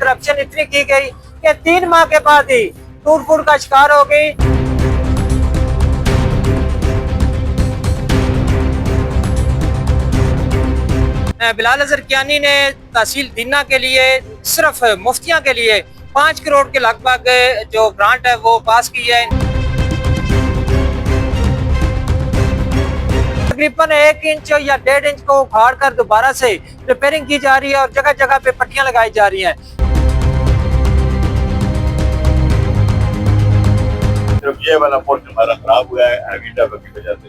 Corruption इतनी की गई कि 3 माह के बाद ही टूट फूट का शिकार हो गई। बिलाल अजहर कियानी ने तहसील दीना के लिए सिर्फ मुफ्तियां के लिए 5 करोड़ के लगभग जो ग्रांट है वो पास की है। तकरीबन 1 इंच या 1.5 इंच को उखाड़ कर दोबारा से रिपेयरिंग की जा रही है और जगह जगह पे पट्टियां लगाई जा रही हैं। ये वाला पोर्शन हमारा खराब हुआ है हैवी डब की वजह से,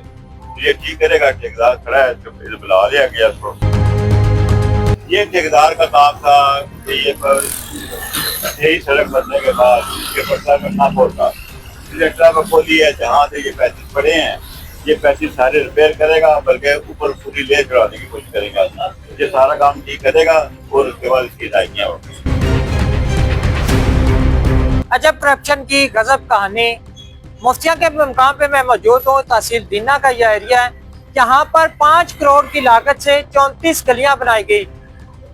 ये ठीक करेगा। ठेकेदार खड़ा है तो बुला लिया गया इसको। ये ठेकेदार का काम था कि ये यही सड़क बनने के बाद ये पड़ता करना पड़ता लेटर में खोली है जहाँ से ये पैसे पड़े हैं, ये पैसे सारे रिपेयर करेगा, बल्कि ऊपर पूरी ले चढ़ाने की कोशिश करेगा। ये सारा काम ठीक करेगा और उसके बाद इसकी अदायगियाँ होगी। अजब करप्शन की गजब कहानी। मुफ्तिया के मुकाम पे मैं मौजूद हूँ। तहसील दीना का यह एरिया है, यहाँ पर 5 करोड़ की लागत से 34 गलियां बनाई गई।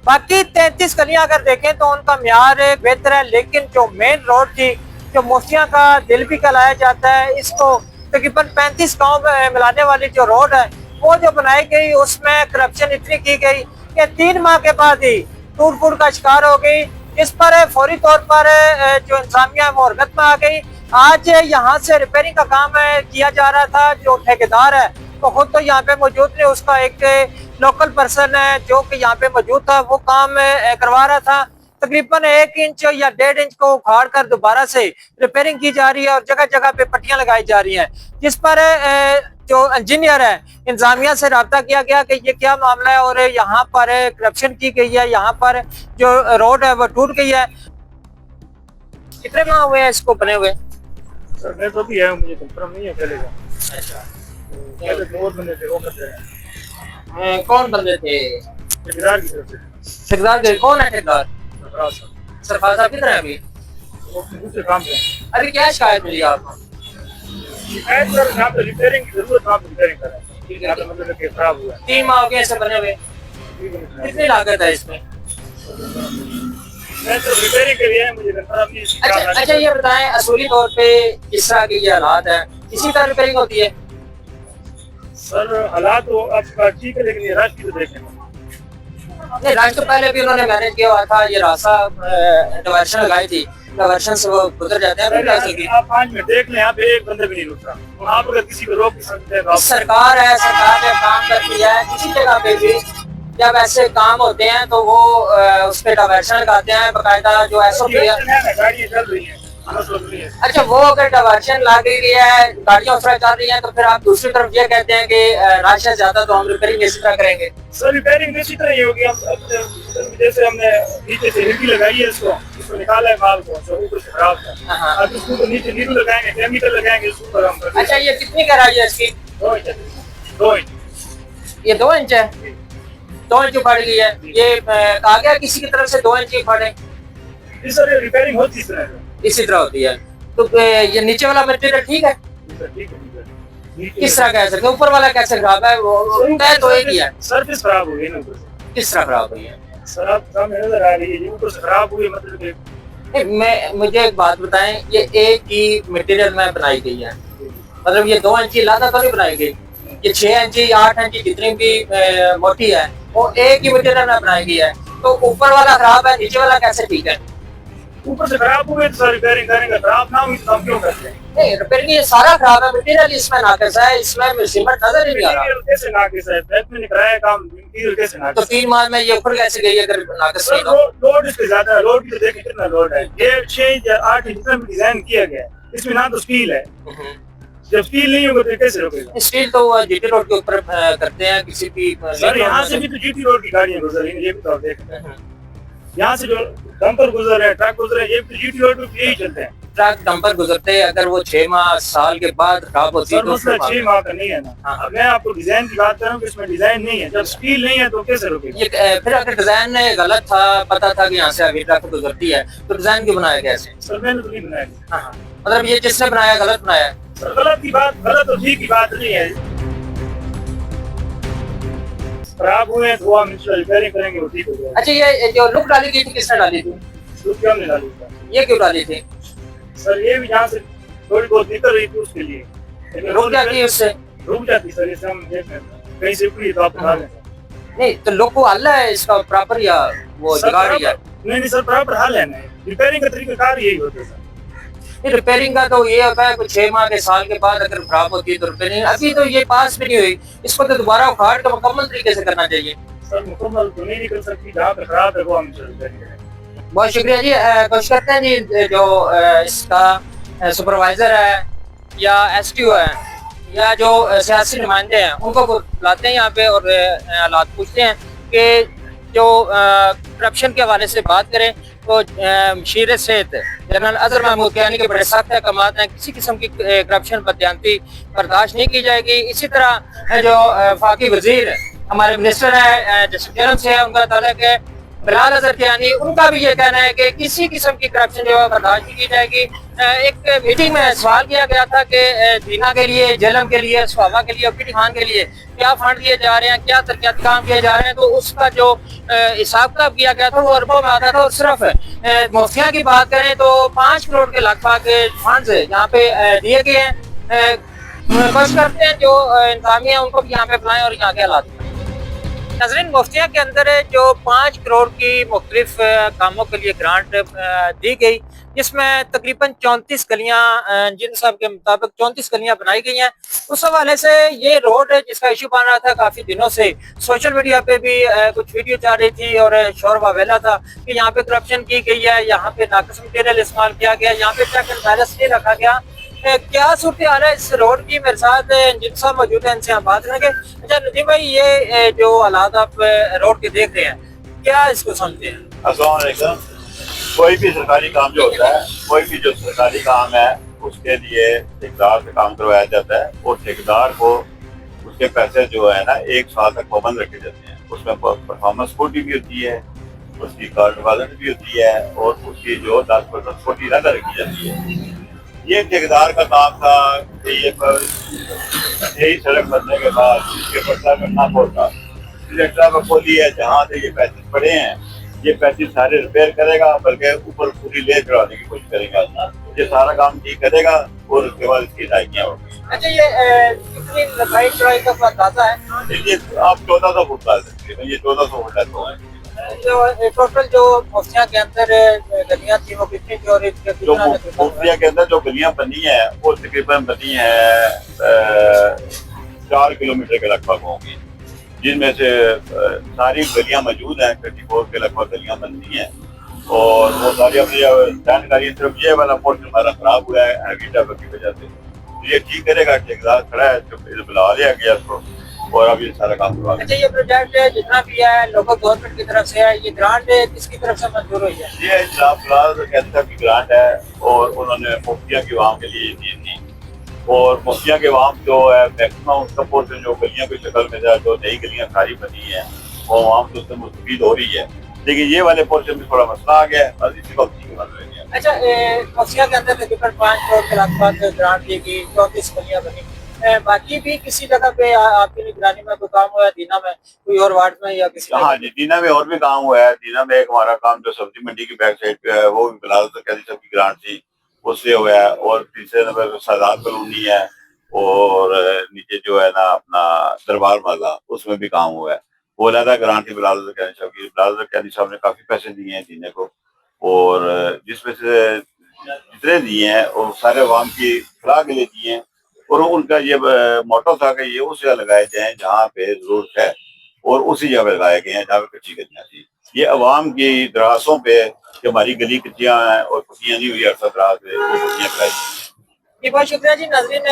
बाकी 33 गलियां अगर देखें तो उनका म्यार बेहतर है, लेकिन जो मेन रोड थी, जो मुफ्तिया का दिल भी कहलाया जाता है, इसको तकरीबन 35 गाँव में मिलाने वाली जो रोड है वो जो बनाई गई, उसमें करप्शन इतनी की गई कि 3 माह के बाद ही टूट फूट का शिकार हो गई। इस पर फौरी तौर पर जो इंतजामिया है वो हरकत में आ गई। आज यहाँ से रिपेयरिंग का काम किया जा रहा था। जो ठेकेदार है वो खुद तो यहाँ पे मौजूद नहीं, उसका एक लोकल पर्सन है जो कि यहाँ पे मौजूद था, वो काम करवा रहा था। तकरीबन 1 इंच या 1.5 इंच को उखाड़ कर दोबारा से रिपेयरिंग की जा रही है और जगह जगह पे पट्टियां लगाई जा रही हैं, जिस पर जो इंजीनियर है इंतजामिया से रब्ता किया गया कि ये क्या मामला है और यहाँ पर करप्शन की गई है, यहाँ पर जो रोड है वो टूट गई है। कितने माह हुए हैं इसको बने हुए? सर मैं तो भी है, मुझे कंफर्म नहीं है चलेगा। अच्छा, पहले 2 बंदे थे, वो करते हैं कौन बंदे थे? ठेकेदार की तरफ से। ठेकेदार के कौन है? ठेकेदार सरफराज साहब। सरफराज साहब किधर है अभी? वो अपने दूसरे काम पे अभी क्या शिकायत मिली आपको? शिकायत सर यहाँ पे रिपेयरिंग की जरूरत, आप रिपेयरिंग करें। ठीक है, मतलब कि खराब हुआ है। 3 माह हो गए ऐसे बने हुए। कितनी लागत है इसमें? मैं तो रिपेयरिंग के लिए है, मुझे कंफर्म नहीं है। अच्छा ये बताएं, असूली तौर पे किस तरह की ये हालात है, किसी तरह रिपेयरिंग होती है? सर हालात तो आपका ठीक है, लेकिन ये राशि तो देखें। नहीं, रात तो पहले भी उन्होंने मैनेज किया हुआ था, ये रास्ता डायवर्शन लगाई थी, डायवर्शन से वो गुजर जाते हैं। आप 5 मिनट देख लें, यहाँ पे एक बंदा भी नहीं रुक रहा। आप अगर किसी को रोक सकते हैं, सरकार है, सरकार ने काम करती है। किसी जगह पे भी जब ऐसे काम होते हैं तो वो उस पर डायवर्शन लगाते हैं, बाकायदा जो SOP है। गाड़ियाँ चल रही हैं। अच्छा, वो अगर डायवर्शन लग गई है, गाड़ियां उस तरह चल रही हैं, तो फिर आप दूसरी तरफ ये कहते हैं कि राशन ज्यादा तो हम रिपेयरिंग इसी तरह करेंगे। सर रिपेयरिंग इसी तरह ही होगी। हम जैसे हमने नीचे से हिंदी लगाई है, इसको निकाला है माल को, जो ऊपर से खराब था। अब इसको तो नीचे नीरू लगाएंगे, केमिकल लगाएंगे, इसके ऊपर हम। अच्छा, ये कितनी गहराई है इसकी? 2 इंच। ये 2 इंच है, 2 इंच उखाड़ गई है। ये कहा गया किसी की तरफ से 2 इंच उखाड़े? इस तरह रिपेयरिंग होती इस तरह इसी तरह होती है। तो ये नीचे वाला मटेरियल ठीक है? किस तरह कह सकते? ऊपर वाला कैसे खराब है? वो तय तो एक ही है। सर्विस खराब हो गई ना ऊपर से। किस तरह खराब हुई है? सर आप सामने नजर आ रही है, ऊपर से खराब हुई, मतलब मुझे एक बात बताएं, ये एक ही मटेरियल में बनाई गई है, मतलब ये 2 इंची लादा तो नहीं बनाई गई, ये 6 इंची 8 इंची जितनी भी मोटी है वो एक ही मटेरियल में बनाई गई है। तो ऊपर वाला खराब है, नीचे वाला कैसे ठीक है? ऊपर से खराब हुए तो रिपेयरिंग करेंगे, खराब ना हुई तो हम क्यों करते हैं? नहीं, रिपेयरिंग ये सारा खराब है, मटेरियल इसमें नाकिस है, इसमें सीमेंट नजर ही नहीं आ रहा। कैसे नाकिस है? बैंक में कराया काम, मटेरियल कैसे नाकिस? तो 3 माह में ये खुद कैसे गई अगर नाकिस नहीं हो? लोड इससे ज्यादा है, लोड की देखिए कितना लोड है। ये 6 या 8 इंच जितना भी डिजाइन किया गया है, इसमें ना तो स्टील है। जब स्टील नहीं होगा तो कैसे रोकेगा? स्टील तो GT रोड के ऊपर करते हैं किसी भी। सर यहाँ से भी तो GT रोड की गाड़ियाँ गुजर रही हैं, ये भी तो आप देखते हैं। यहाँ से जो डंपर गुजर रहे हैं, ट्रक गुजर रहे हैं, ये भी GT रोड पे यही चलते हैं। ट्रक डंपर गुजरते हैं, अगर वो 6 माह साल के बाद खराब होती है तो 6 माह का नहीं है ना। अब मैं आपको डिजाइन की बात कर रहा हूँ, इसमें डिजाइन नहीं है। जब स्टील नहीं है तो कैसे रोकेगा? ये फिर अगर डिजाइन गलत था, पता था कि यहाँ से आगे ट्रक गुजरती है, तो डिजाइन क्यों बनाया कैसे? सर मैंने तो नहीं बनाया। मतलब ये जिसने बनाया गलत बनाया? सर गलत की बात, गलत और ठीक की बात नहीं है। खराब हुए हैं तो हम रिपेयरिंग करेंगे, वो ठीक हो जाएगा। अच्छा, ये जो लुक डाली गई थी किसने डाली थी? दूसरी हमने डाली था। ये क्यों डाली थी? सर ये भी यहाँ से थोड़ी बहुत निकल रही थी उसके लिए, लेकिन रुक जाती है उससे? रुक जाती सर, इसे हम देख रहे हैं कहीं से उखड़ी तो आप उठा लें। नहीं तो लोग को हल है इसका प्रॉपर, या वो सर, जुगाड़ ही है? नहीं सर, प्रॉपर हल है। नहीं, रिपेयरिंग का तरीका कार यही होता है सर। रिपेयरिंग का तो ये होता है कुछ 6 माह के साल के बाद अगर खराब होती है तो रिपेयरिंग, अभी तो ये पास भी नहीं हुई, इसको तो दोबारा उखाड़ कर मुकम्मल तरीके से करना चाहिए। सर मुकम्मल तो नहीं निकल सकती, जहाँ पे खराब है वो हम करेंगे। बहुत शुक्रिया जी। कोशिश करते हैं जी जो इसका सुपरवाइजर है या एसटीओ है या जो सियासी नुमाइंदे हैं उनको बुलाते हैं यहाँ पे और हालात पूछते हैं कि जो करप्शन के हवाले से बात करें तो मशीर सेहत जनरल अजहर महमूद कहने के बड़े सख्त अहकामात हैं, किसी किस्म की करप्शन बदयांती बर्दाश्त नहीं की जाएगी। इसी तरह जो फाकी वजीर हमारे मिनिस्टर है जन्म से है, उनका ताल्लुक है बिलाल अजहर कियानी, उनका भी ये कहना है कि किसी किस्म की करप्शन जो है बर्दाश्त नहीं की जाएगी। एक मीटिंग में सवाल किया गया था कि दीना के लिए, जेलम के लिए, सुहावा के लिए और पीटी खान के लिए क्या फंड दिए जा रहे हैं, क्या तरक्याती काम किए जा रहे हैं, तो उसका जो हिसाब किताब किया गया था वो अरबों में आता था। और सिर्फ मुफ्तियाँ की बात करें तो 5 करोड़ के लगभग फंड यहाँ पे दिए गए हैं। कोशिश करते हैं जो इंतजामिया उनको भी यहाँ पे बुलाएं और यहाँ के हालात। नजरीन, मुफ्तिया के अंदर जो 5 करोड़ की मुख्तलिफ कामों के लिए ग्रांट दी गई, जिसमें तकरीबन 34 गलियां जिन साहब के मुताबिक 34 गलियां बनाई गई हैं। उस हवाले से ये रोड जिसका इशू बन रहा था काफी दिनों से, सोशल मीडिया पे भी कुछ वीडियो जा रही थी और शोर वावेला था कि यहाँ पे करप्शन की गई है, यहाँ पे नाकस मटेरियल इस्तेमाल किया गया, यहाँ पे चेक एंड बैलेंस नहीं रखा गया। क्या सूरत हाल है इस रोड की? मेरे साथ जिन साहब मौजूद है, इनसे हम बात करेंगे। अच्छा नजीम भाई, ये जो हालात आप रोड के देख रहे हैं, क्या इसको समझते हैं? अस्सलाम वालेकुम। कोई भी सरकारी काम जो होता है, कोई भी जो सरकारी काम है उसके लिए ठेकेदार से काम करवाया जाता है और ठेकेदार को उसके पैसे जो है ना 1 साल तक पाबंद रखे जाते हैं। उसमें परफॉर्मेंस स्कूटी भी होती है, उसकी कार्ड वारंटी भी होती है और उसकी जो 10% स्कूटी अदा रखी जाती है। ये ठेकेदार का काम था कि ये यही सड़क बनने के बाद इसके पर्चा करना पड़ता, सिलेक्टर को खोली है जहाँ से ये पैसे पड़े हैं, ये पैसे सारे रिपेयर करेगा, बल्कि ऊपर पूरी ले चढ़ाने की कोशिश करेगा। ये सारा काम ठीक करेगा और उसके बाद इसकी अदायगियाँ होगी। अच्छा, ये कितनी लंबाई चौड़ाई का अंदाजा है? ये आप 1400 फुट डाल सकते हैं, ये 1400 फुट डालता है। जो टोटल जो मुफ्तिया के अंदर गलियां थी वो कितनी थी और जो मुफ्तिया के अंदर जो गलियां बनी है वो तकरीबन बनी है 4 किलोमीटर के लगभग होंगी, जिनमें से सारी गलियां मौजूद हैं। 34 के लगभग गलियां बनती हैं और वो सारी अपनी जानकारी, सिर्फ ये वाला पोर्शन हमारा खराब हुआ है हैवी ट्रैफिक की वजह से। ये ठीक करेगा, ठेकेदार खड़ा है, बुला लिया गया उसको और अब ये सारा काम करवा। अच्छा, ये प्रोजेक्ट जितना भी है लोकल गवर्नमेंट की तरफ से है, ये ग्रांट किसकी तरफ से मंजूर हुई है? ये जनाब फिलहाल कैंसर की ग्रांट है और उन्होंने मुफ्तिया की आवाम के लिए दी थी। और मुफ्तिया के आवाम जो है मैक्सिमम उसका पोर्शन जो गलियों की शक्ल में जो नई गलियां सारी बनी है वो आवाम तो उससे मुस्तफीद हो रही है, लेकिन ये वाले पोर्शन में थोड़ा मसला आ गया है, बस इसी वक्त की बात रह गया। अच्छा, मुफ्तिया के अंदर तकरीबन 5 करोड़ के लगभग ग्रांट दी गई, 34 गलियां बनी। बाकी भी किसी जगह पे आपकी निगरानी में कोई काम हुआ है दीना में, कोई और वार्ड में या किसी? हाँ जी, दीना में और भी काम हुआ है। दीना में एक हमारा काम जो सब्जी मंडी की बैक साइड पे है वो भी बिलाल कैदी साहब की ग्रांट थी, उससे हुआ है। और तीसरे नंबर पर सादात कॉलोनी है और नीचे जो है ना अपना दरबार महला, उसमें भी काम हुआ है। वो अलहदा ग्रांट थी बिलाल कैदी साहब की। बिलाल कैदी साहब ने काफी पैसे दिए हैं दीने को और जिसमें से जितने दिए हैं वो सारे अवाम की फलाह के लिए दिए हैं। और उनका ये मोटो था कि ये उस जगह लगाए जाए जहाँ पे जरूरत है और उसी जगह लगाए गए हैं जहाँ पे कच्ची गलियां थी। ये अवाम की दरासों पे कि हमारी गली कच्चियां हैं और पक्कियां नहीं हुई अरसा दराज से, वो पक्कियां कराई। जी बहुत शुक्रिया जी। नाज़रीन,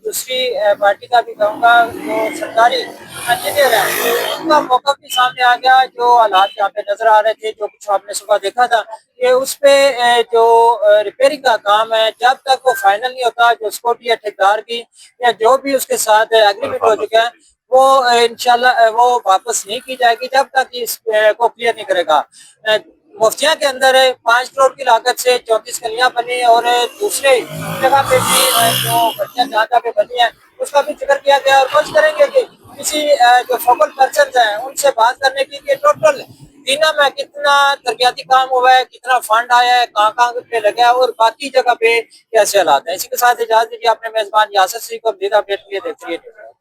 दूसरी पार्टी का भी कहूँगा जो सरकारी इंजीनियर है उनका मौका भी सामने आ गया। जो हालात यहाँ पे नजर आ रहे थे, जो कुछ आपने सुबह देखा था कि उस पे जो रिपेयरिंग का काम है जब तक वो फाइनल नहीं होता, जो सिक्योरिटी या ठेकेदार की या जो भी उसके साथ एग्रीमेंट हो चुका है वो इंशाल्लाह वो वापस नहीं की जाएगी जब तक इसको क्लियर नहीं करेगा। मुफ्तिया के अंदर 5 करोड़ की लागत से 34 गलियां बनी और दूसरे जगह पे भी जो गलियां जहाँ पे बनी है उसका भी जिक्र किया गया। और कोशिश करेंगे कि किसी जो फोकल पर्सन हैं उनसे बात करने की कि टोटल दीना में कितना तरक्याती काम हुआ है, कितना फंड आया है, कहाँ पे लगा है और बाकी जगह पे कैसे हालात है। इसी के साथ इजाजत दीजिए, अपने मेजबान यासर सिंह को अपडेट के लिए देखते रहिए।